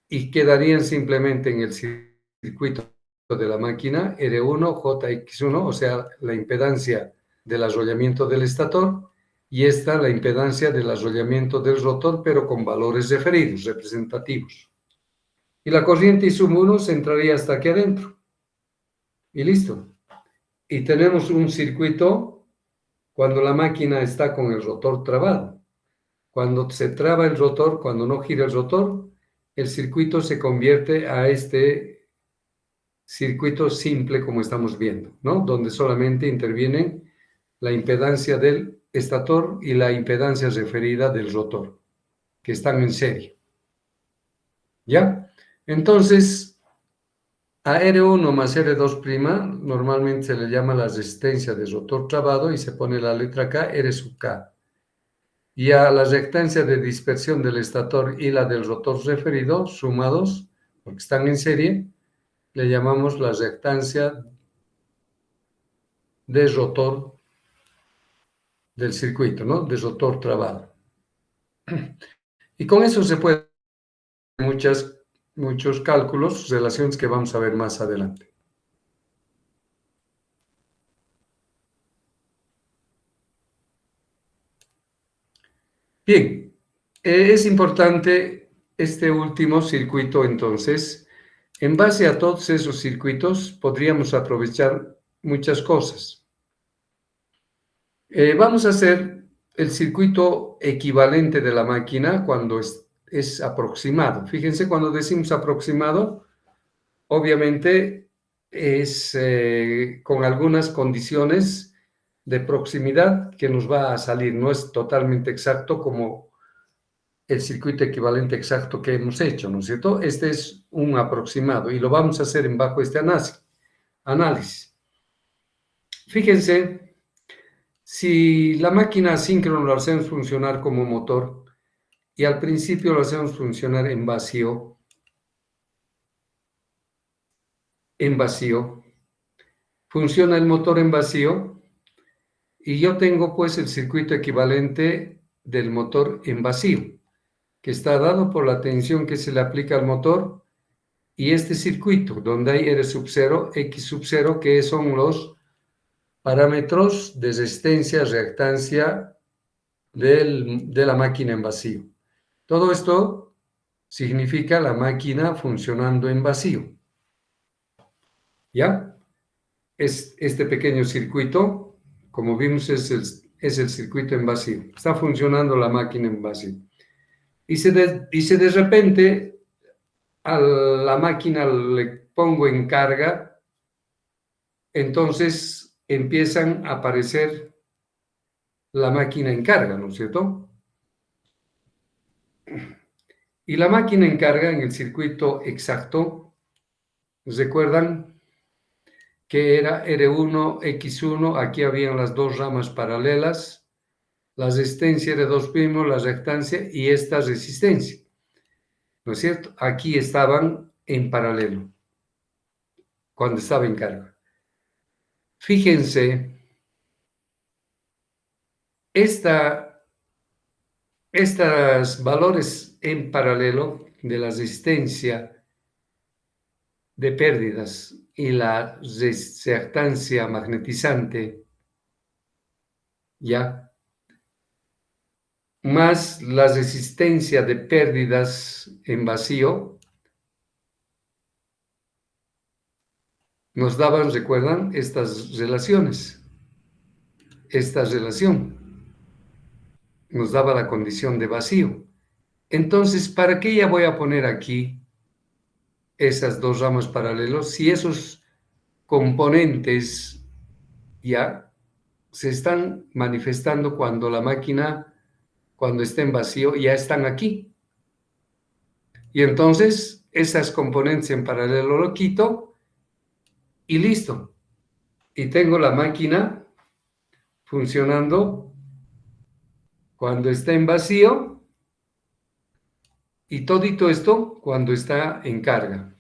y quedarían simplemente en el circuito de la máquina R1, JX1, o sea, la impedancia del arrollamiento del estator, y esta la impedancia del arrollamiento del rotor, pero con valores referidos, representativos. Y la corriente I sub 1 se entraría hasta aquí adentro. Y listo. Y tenemos un circuito cuando la máquina está con el rotor trabado. Cuando se traba el rotor, cuando no gira el rotor, el circuito se convierte a este circuito simple como estamos viendo, ¿no? Donde solamente intervienen la impedancia del estator y la impedancia referida del rotor, que están en serie. ¿Ya? Entonces, a R1 más R2' normalmente se le llama la resistencia de rotor trabado y se pone la letra K, R sub K. Y a la reactancia de dispersión del estator y la del rotor referido, sumados, porque están en serie, le llamamos la reactancia de rotor del circuito, ¿no? De rotor trabado. Y con eso se pueden hacer muchos cálculos, relaciones que vamos a ver más adelante. Bien, es importante este último circuito entonces. En base a todos esos circuitos podríamos aprovechar muchas cosas. Vamos a hacer el circuito equivalente de la máquina cuando es aproximado. Fíjense, cuando decimos aproximado, obviamente es con algunas condiciones de proximidad que nos va a salir. No es totalmente exacto como el circuito equivalente exacto que hemos hecho, ¿no es cierto? Este es un aproximado y lo vamos a hacer bajo este análisis. Fíjense, si la máquina asíncrono lo hacemos funcionar como motor y al principio lo hacemos funcionar en vacío, funciona el motor en vacío y yo tengo pues el circuito equivalente del motor en vacío, que está dado por la tensión que se le aplica al motor y este circuito donde hay R sub 0, X sub 0, que son los parámetros de resistencia, reactancia de la máquina en vacío. Todo esto significa la máquina funcionando en vacío. ¿Ya? Es este pequeño circuito, como vimos, es el circuito en vacío. Está funcionando la máquina en vacío. Y si de repente a la máquina le pongo en carga, entonces empiezan a aparecer la máquina en carga, ¿no es cierto? Y la máquina en carga en el circuito exacto, ¿recuerdan que era R1, X1? Aquí habían las dos ramas paralelas, la resistencia R2', la reactancia y esta resistencia, ¿no es cierto? Aquí estaban en paralelo, cuando estaba en carga. Fíjense, estos valores en paralelo de la resistencia de pérdidas y la reactancia magnetizante, ¿ya? Más la resistencia de pérdidas en vacío, nos daban, ¿recuerdan? Estas relaciones. Esta relación nos daba la condición de vacío. Entonces, ¿para qué ya voy a poner aquí esas dos ramas paralelos si esos componentes ya se están manifestando cuando la máquina, cuando está en vacío, ya están aquí? Y entonces esas componentes en paralelo lo quito y listo. Y tengo la máquina funcionando cuando está en vacío y todito esto cuando está en carga.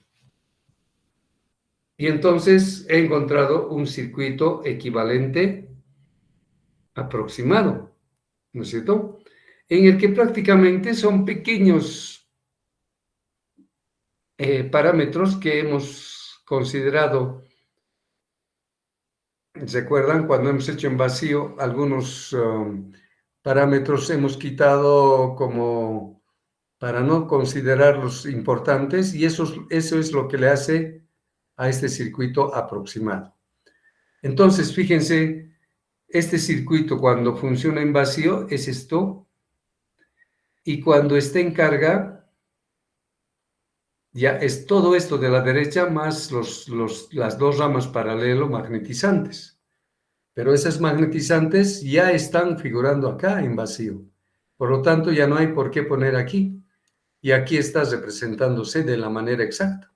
Y entonces he encontrado un circuito equivalente aproximado, ¿no es cierto? En el que prácticamente son pequeños parámetros que hemos considerado. ¿Recuerdan cuando hemos hecho en vacío algunos parámetros hemos quitado como para no considerarlos importantes? Y eso es lo que le hace a este circuito aproximado. Entonces, fíjense, este circuito cuando funciona en vacío es esto, y cuando está en carga ya es todo esto de la derecha más las dos ramas paralelo magnetizantes. Pero esas magnetizantes ya están figurando acá en vacío. Por lo tanto, ya no hay por qué poner aquí. Y aquí está representándose de la manera exacta.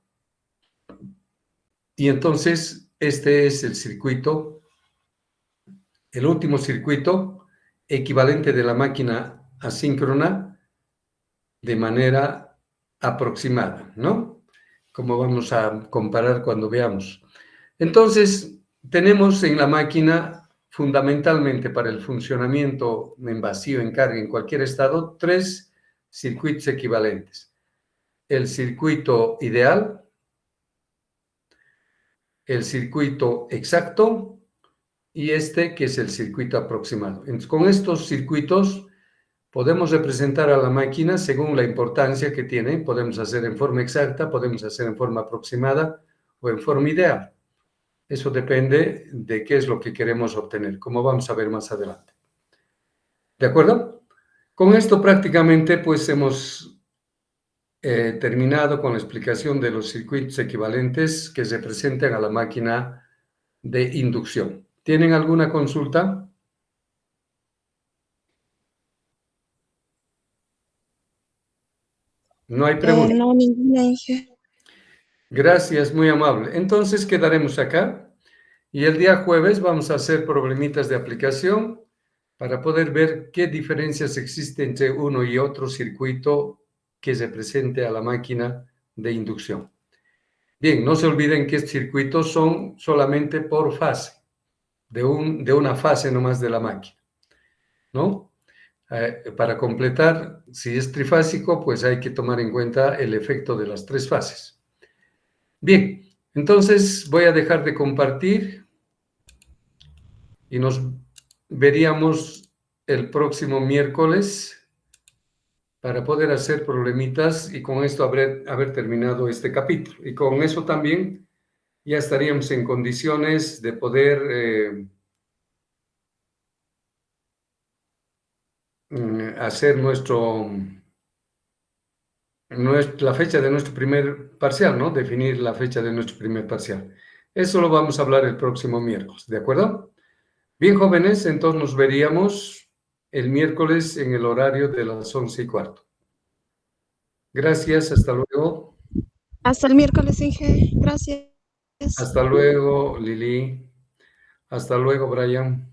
Y entonces, este es el circuito, el último circuito equivalente de la máquina asíncrona de manera aproximada, ¿no? Como vamos a comparar cuando veamos. Entonces, tenemos en la máquina, fundamentalmente para el funcionamiento en vacío, en carga, en cualquier estado, tres circuitos equivalentes. El circuito ideal, el circuito exacto y este que es el circuito aproximado. Entonces, con estos circuitos podemos representar a la máquina según la importancia que tiene. Podemos hacer en forma exacta, podemos hacer en forma aproximada o en forma ideal. Eso depende de qué es lo que queremos obtener, como vamos a ver más adelante. ¿De acuerdo? Con esto prácticamente pues hemos terminado con la explicación de los circuitos equivalentes que se presentan a la máquina de inducción. ¿Tienen alguna consulta? No hay pregunta. No, ninguna, Inge. Gracias, muy amable. Entonces quedaremos acá y el día jueves vamos a hacer problemitas de aplicación para poder ver qué diferencias existen entre uno y otro circuito que se presente a la máquina de inducción. Bien, no se olviden que estos circuitos son solamente por fase, de una fase nomás de la máquina, ¿no? Para completar, si es trifásico, pues hay que tomar en cuenta el efecto de las tres fases. Bien, entonces voy a dejar de compartir y nos veríamos el próximo miércoles para poder hacer problemitas y con esto haber terminado este capítulo. Y con eso también ya estaríamos en condiciones de poder hacer la fecha de nuestro primer parcial, ¿no? Definir la fecha de nuestro primer parcial. Eso lo vamos a hablar el próximo miércoles, ¿de acuerdo? Bien, jóvenes, entonces nos veríamos el miércoles en el horario de las 11:15. Gracias, hasta luego. Hasta el miércoles, Inge. Gracias. Hasta luego, Lili. Hasta luego, Brian.